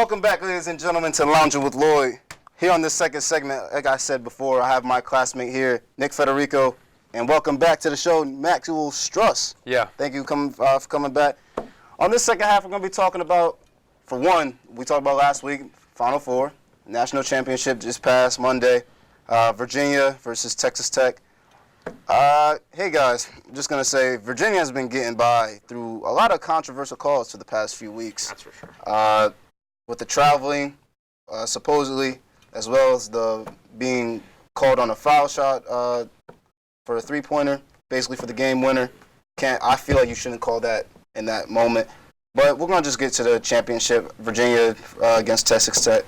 Welcome back, ladies and gentlemen, to Lounging with Lloyd. Here on this second segment, like I said before, I have my classmate here, Nick Federico, and welcome back to the show, Maxwell Struss. Yeah. Thank you for coming back. On this second half, we're going to be talking about, for one, we talked about last week, Final Four, National Championship just passed Monday, Virginia versus Texas Tech. Hey guys, I'm just going to say Virginia has been getting by through a lot of controversial calls for the past few weeks. That's for sure. With the traveling, supposedly, as well as the being called on a foul shot for a three-pointer, basically for the game winner. I feel like you shouldn't call that in that moment. But we're going to just get to the championship, Virginia against Texas Tech.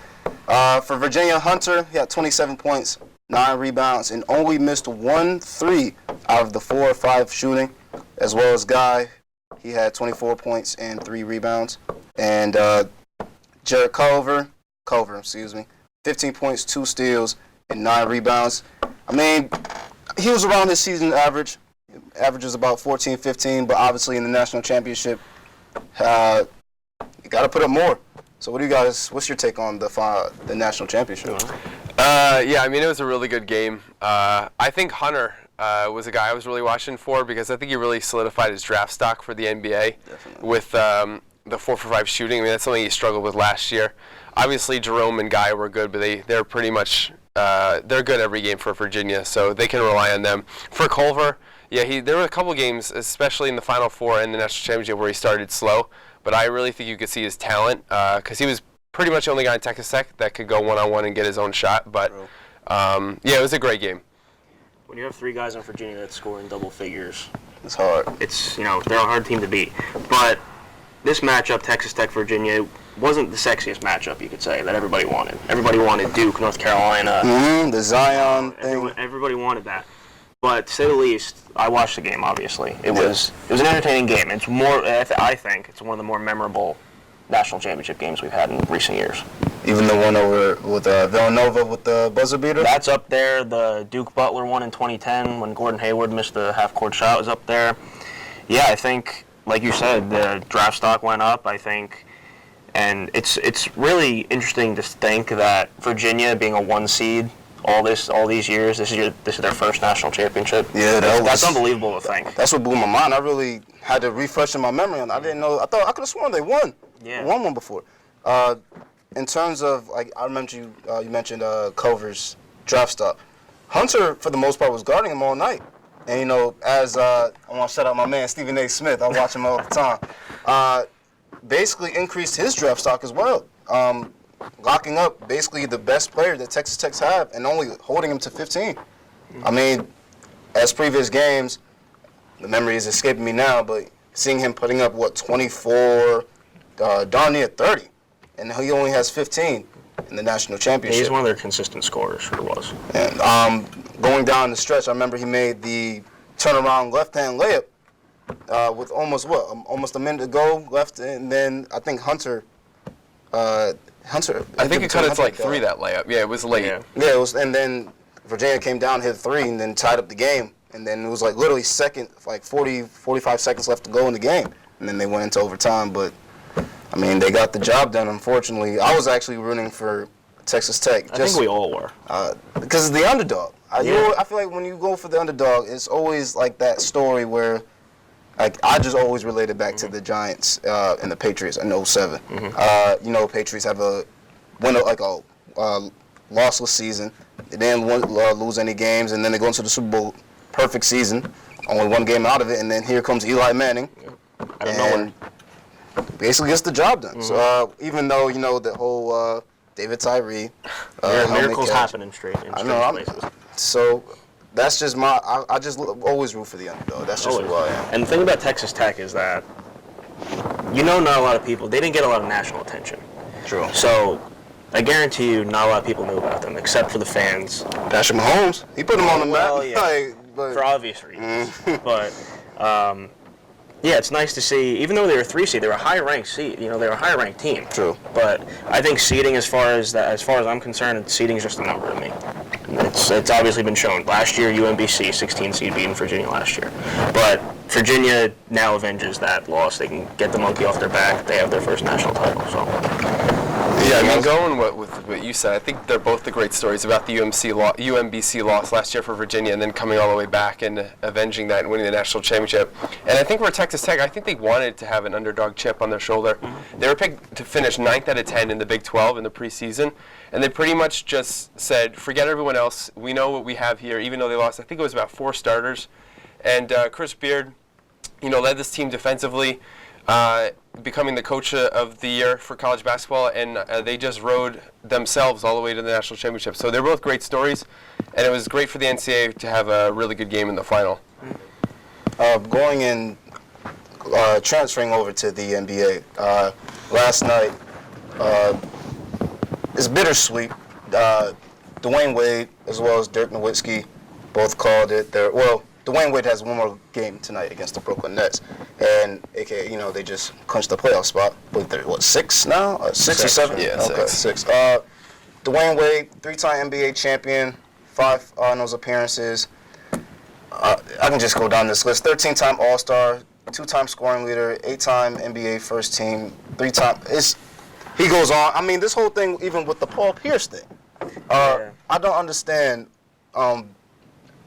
For Virginia, Hunter, he had 27 points, 9 rebounds, and only missed 1 3 out of the 4 or 5 shooting, as well as Guy. He had 24 points and 3 rebounds. And Jarrett Culver, 15 points, 2 steals, and 9 rebounds. I mean, he was around his season average. Averages about 14, 15, but obviously in the national championship, you got to put up more. So what's your take on the national championship? Yeah, I mean, it was a really good game. I think Hunter was a guy I was really watching for because I think he really solidified his draft stock for the NBA. Definitely. With the 4 for 5 shooting. I mean, that's something he struggled with last year. Obviously, Jerome and Guy were good, but they're pretty much they're good every game for Virginia, so they can rely on them. For Culver, yeah, there were a couple games, especially in the Final Four and the national championship, where he started slow. But I really think you could see his talent because he was pretty much the only guy in Texas Tech that could go one-on-one and get his own shot. But yeah, it was a great game. When you have 3 guys on Virginia that score in double figures, it's hard. They're a hard team to beat. But this matchup, Texas Tech Virginia, wasn't the sexiest matchup, you could say, that everybody wanted. Everybody wanted Duke, North Carolina. The Zion thing. Everybody wanted that. But to say the least, I watched the game. Obviously, it was an entertaining game. It's more. I think it's one of the more memorable national championship games we've had in recent years. Even the one over with Villanova with the buzzer beater? That's up there. The Duke Butler one in 2010 when Gordon Hayward missed the half-court shot was up there. Yeah, I think, like you said, the draft stock went up, I think. And it's really interesting to think that Virginia, being a 1 seed all these years, this is their first national championship. Yeah, that's unbelievable to think. That's what blew my mind. I really had to refresh in my memory on. I didn't know. I could have sworn they won. Yeah, won one before. In terms of I remember you mentioned Culver's draft stock. Hunter, for the most part, was guarding him all night. And as I want to shout out my man Stephen A. Smith. I watch him all the time. Basically increased his draft stock as well. Locking up basically the best player that Texas Tech's have and only holding him to 15. I mean, as previous games, the memory is escaping me now, but seeing him putting up, 24, darn near 30, and he only has 15 in the national championship. He's one of their consistent scorers, sure was. And going down the stretch, I remember he made the turnaround left-hand layup with almost a minute to go left, and then I think Hunter, I think it cut it to like 3 that layup. Yeah, it was late. Yeah, it was, and then Virginia came down, hit 3, and then tied up the game. And then it was like literally 45 seconds left to go in the game. And then they went into overtime. But, I mean, they got the job done, unfortunately. I was actually rooting for Texas Tech. I think we all were. Because it's the underdog. I feel like when you go for the underdog, it's always like that story where I just always relate it back to the Giants and the Patriots in 07. Patriots have a lossless season. They didn't lose any games, and then they go into the Super Bowl, perfect season, only 1 game out of it, and then here comes Eli Manning, and basically gets the job done. So even though the whole David Tyree, miracles happen in strange places. So that's just I just always root for the underdog. That's just who I am. And the thing about Texas Tech is that not a lot of people. They didn't get a lot of national attention. True. So I guarantee you, not a lot of people knew about them, except for the fans. Patrick Mahomes, he put them on the map. Yeah. For obvious reasons. But it's nice to see. Even though they were 3 seed, they were a high-ranked seed. They were a high-ranked team. True. But I think seeding, as far as I'm concerned, seeding is just a number to me. It's obviously been shown. Last year, UMBC, 16 seed, beating Virginia last year. But Virginia now avenges that loss. They can get the monkey off their back. They have their first national title. So. Yeah, I mean, going with what you said, I think they're both the great stories about the UMBC loss last year for Virginia and then coming all the way back and avenging that and winning the national championship. And I think for Texas Tech, I think they wanted to have an underdog chip on their shoulder. They were picked to finish 9th out of 10 in the Big 12 in the preseason, and they pretty much just said, forget everyone else. We know what we have here, even though they lost, I think it was about 4 starters. And Chris Beard, led this team defensively, becoming the coach of the year for college basketball, and they just rode themselves all the way to the national championship. So they're both great stories, and it was great for the NCAA to have a really good game in the final. Transferring over to the NBA, last night, it's bittersweet. Dwayne Wade as well as Dirk Nowitzki both called it Dwayne Wade has one more game tonight against the Brooklyn Nets, and AKA, they just clinched the playoff spot. What, 6 now? 6 or 7? Yeah, okay, 6. Dwayne Wade, 3-time NBA champion, 5 finals appearances. I can just go down this list. 13-time All-Star, 2-time scoring leader, 8-time NBA first team, 3-time. He goes on. I mean, this whole thing, even with the Paul Pierce thing, I don't understand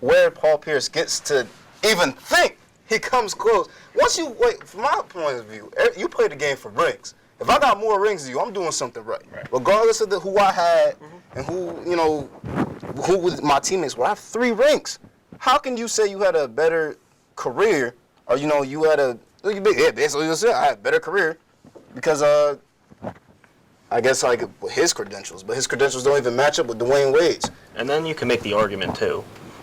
where Paul Pierce gets to even think he comes close. From my point of view, you play the game for rings. If I got more rings than you, I'm doing something right. Regardless of who I had and who my teammates were. I have 3 rings. How can you say you had a better career, or you had basically you said I had a better career because I guess his credentials, but his credentials don't even match up with Dwayne Wade's. And then you can make the argument too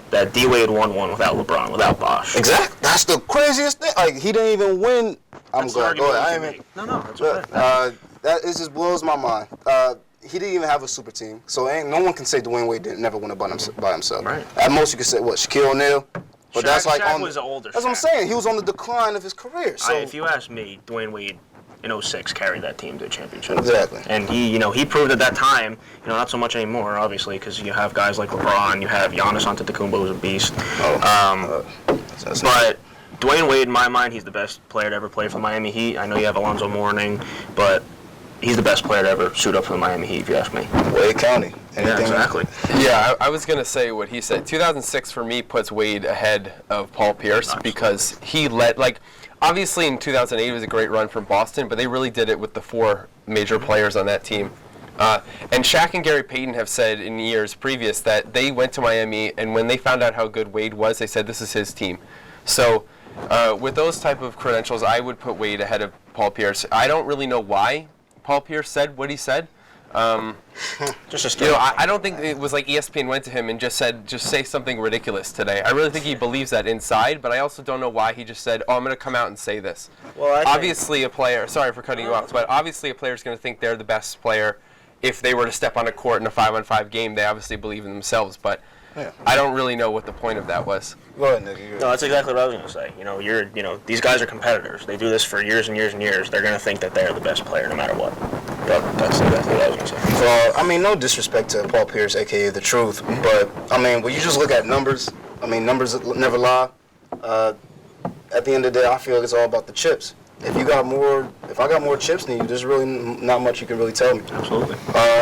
that D Wade won one without LeBron, without Bosh. Exactly. That's the craziest thing. He didn't even win. That's the argument you can make. No, that's okay. That just blows my mind. He didn't even have a super team, so no one can say Dwayne Wade didn't never win it by himself. Right. At most, you could say Shaquille O'Neal. But Shaq was older. That's what I'm saying. He was on the decline of his career. So if you ask me, Dwayne Wade in 06 carried that team to a championship. Exactly. And he proved at that time, not so much anymore, obviously, because you have guys like LeBron, you have Giannis Antetokounmpo, who's a beast. But Dwayne Wade, in my mind, he's the best player to ever play for the Miami Heat. I know you have Alonzo Mourning, but he's the best player to ever suit up for the Miami Heat, if you ask me. Wade County. Yeah, exactly. Yeah, I was going to say what he said. 2006 for me puts Wade ahead of Paul Pierce. Absolutely. Because he led, obviously in 2008 it was a great run from Boston, but they really did it with the 4 major players on that team. And Shaq and Gary Payton have said in years previous that they went to Miami, and when they found out how good Wade was, they said this is his team. So with those type of credentials, I would put Wade ahead of Paul Pierce. I don't really know why Paul Pierce said what he said. Just a story. I don't think it was like ESPN went to him and just said, just say something ridiculous today. I really think he believes that inside, but I also don't know why he just said, I'm going to come out and say this. Well, obviously a player, sorry for cutting you off, but obviously a player is going to think they're the best player. If they were to step on a court in a 5-on-5 game, they obviously believe in themselves, but I don't really know what the point of that was. Go ahead, Nick. No, that's exactly what I was going to say. These guys are competitors. They do this for years and years and years. They're going to think that they're the best player no matter what. Yep, that's exactly what I was going to say. Well, no disrespect to Paul Pierce, a.k.a. The Truth, but, when you just look at numbers, numbers never lie. At the end of the day, I feel it's all about the chips. If I got more chips than you, there's really not much you can really tell me. Absolutely.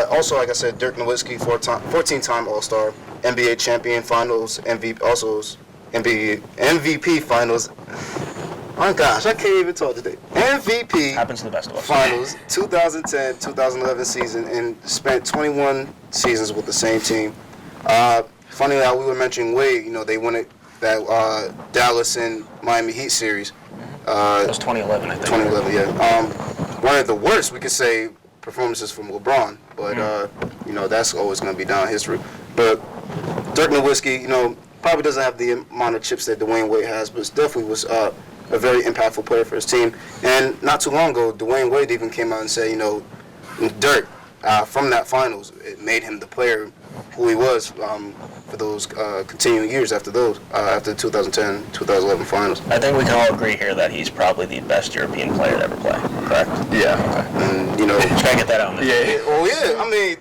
Also, like I said, Dirk Nowitzki, 14-time All-Star, NBA champion, Finals MVP, also MVP Finals. Oh gosh, I can't even talk today. MVP happens to the best of us. Finals 2010-2011 season, and spent 21 seasons with the same team. Funny how we were mentioning Wade. They won it that Dallas and Miami Heat series. That was 2011, I think. 2011, yeah. One of the worst, we could say, performances from LeBron, but that's always going to be down history. But Dirk Nowitzki, probably doesn't have the amount of chips that Dwayne Wade has, but definitely was a very impactful player for his team. And not too long ago, Dwayne Wade even came out and said, Dirk, from that finals, it made him the player who he was for those continuing years after the 2010-2011 finals. I think we can all agree here that he's probably the best European player to ever play, correct? Yeah. Okay. And, just gotta get that out there. Yeah. Oh, yeah.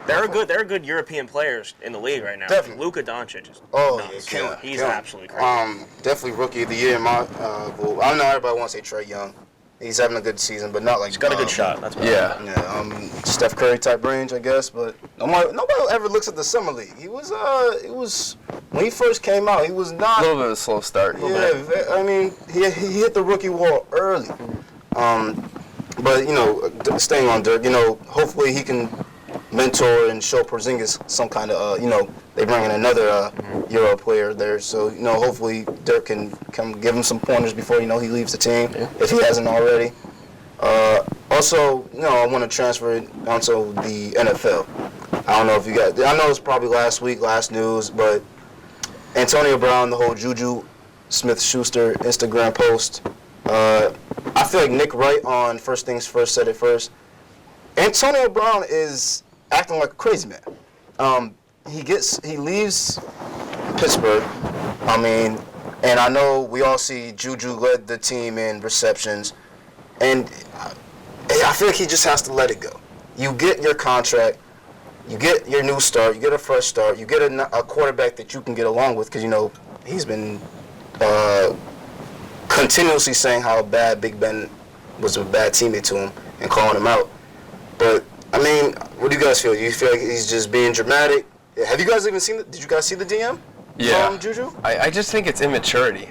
There are good European players in the league right now. Definitely. Luka Doncic is nuts. Yeah, He's absolutely crazy. Definitely Rookie of the Year in my vote. I know everybody wants to say Trae Young. He's having a good season, but not like. He's got a good shot. That's what Yeah. Steph Curry type range, I guess. But nobody ever looks at the summer league. He was when he first came out, he was not. A little bit of a slow start. Yeah, I mean, he hit the rookie wall early. But staying on Dirk, hopefully he can mentor and show Porzingis some kind of, they bring in another Euro player there. So, hopefully Dirk can come give him some pointers before, he leaves the team, if he hasn't already. Also, I want to transfer it onto the NFL. I don't know if you guys, I know it's probably last news, but Antonio Brown, the whole Juju Smith-Schuster Instagram post, I feel like Nick Wright on First Things First said it first. Antonio Brown is acting like a crazy man. He leaves Pittsburgh. And I know we all see Juju led the team in receptions, and I feel like he just has to let it go. You get your contract, you get your new start, you get a fresh start, you get a quarterback that you can get along with, because he's been continuously saying how bad Big Ben was a bad teammate to him and calling him out. But what do you guys feel? Do you feel like he's just being dramatic? Have you guys even did you guys see the DM from Juju? I just think it's immaturity.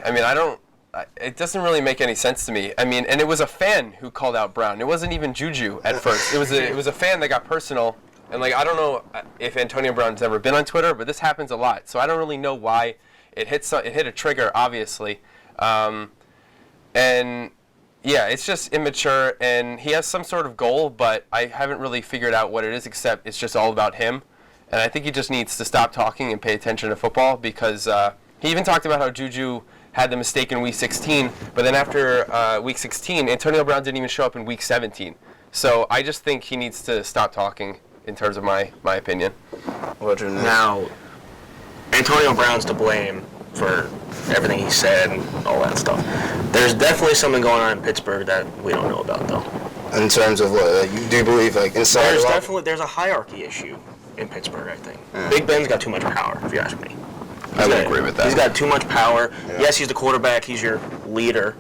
It doesn't really make any sense to me. And it was a fan who called out Brown. It wasn't even Juju at first. It was a fan that got personal. And I don't know if Antonio Brown's ever been on Twitter, but this happens a lot. So I don't really know why it hit a trigger, obviously. And yeah, it's just immature, and he has some sort of goal, but I haven't really figured out what it is, except it's just all about him. And I think he just needs to stop talking and pay attention to football, because he even talked about how Juju had the mistake in Week 16, but then after Week 16, Antonio Brown didn't even show up in Week 17. So I just think he needs to stop talking, in terms of my opinion. Now, Antonio Brown's to blame for everything he said and all that stuff. There's definitely something going on in Pittsburgh that we don't know about, though. In terms of what? You do believe, inside There's a hierarchy issue in Pittsburgh, I think. Big Ben's got too much power, if you ask me. I would agree with that. He's got too much power. Yeah. Yes, he's the quarterback. He's your leader.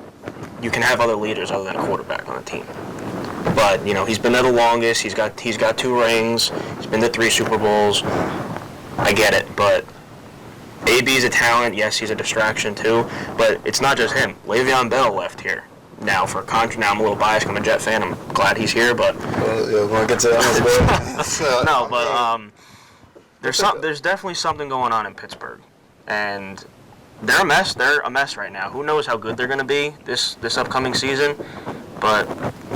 You can have other leaders other than a quarterback on a team. But, he's been there the longest. He's got 2 rings. He's been to 3 Super Bowls. I get it, but AB's a talent. Yes, he's a distraction too, but it's not just him. Le'Veon Bell left here. Now now I'm a little biased. I'm a Jet fan. I'm glad he's here, but we're gonna get to that. No, but there's definitely something going on in Pittsburgh, and they're a mess. They're a mess right now. Who knows how good they're gonna be this upcoming season? But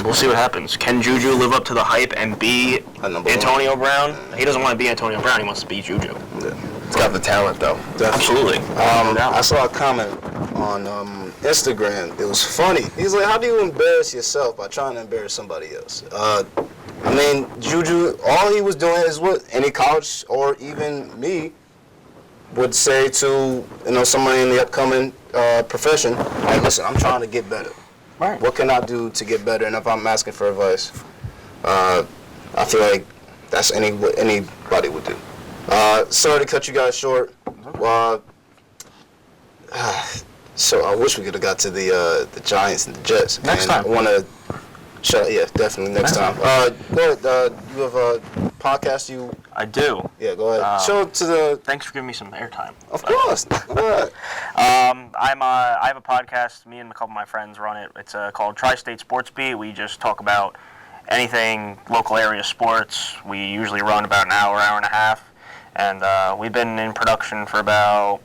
we'll see what happens. Can Juju live up to the hype and be Antonio Brown? He doesn't want to be Antonio Brown. He wants to be Juju. He's got the talent, though. Absolutely. I saw a comment on Instagram. It was funny. He's like, how do you embarrass yourself by trying to embarrass somebody else? Juju, all he was doing is what any coach or even me would say to somebody in the upcoming profession. Like, listen, I'm trying to get better. Right. What can I do to get better? And if I'm asking for advice, I feel like that's what anybody would do. Sorry to cut you guys short. So I wish we could have got to the Giants and the Jets. Next time. I want to definitely next time. Go ahead. You have a podcast I do. Yeah, go ahead. Show it to the... Thanks for giving me some airtime. Of course. I have a podcast. Me and a couple of my friends run it. It's called Tri-State Sports Beat. We just talk about anything local area sports. We usually run about an hour and a half. And we've been in production for about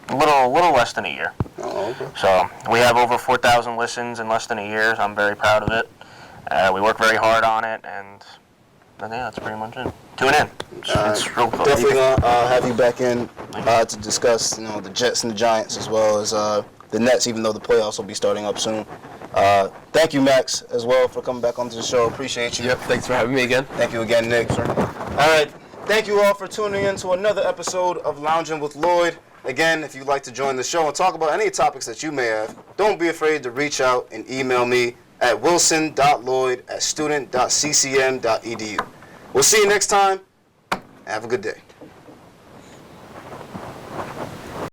a little less than a year. Oh, okay. So we have over 4,000 listens in less than a year. So I'm very proud of it. We work very hard on it, and yeah, that's pretty much it. Tune in. It's real cool. Definitely gonna have you back in to discuss the Jets and the Giants, as well as the Nets, even though the playoffs will be starting up soon. Thank you, Max, as well, for coming back onto the show. Appreciate you. Yep, thanks for having me again. Thank you again, Nick. Sure. All right. Thank you all for tuning in to another episode of Lounging with Lloyd. Again, if you'd like to join the show and talk about any topics that you may have, don't be afraid to reach out and email me at wilson.lloyd@student.ccm.edu. We'll see you next time. Have a good day.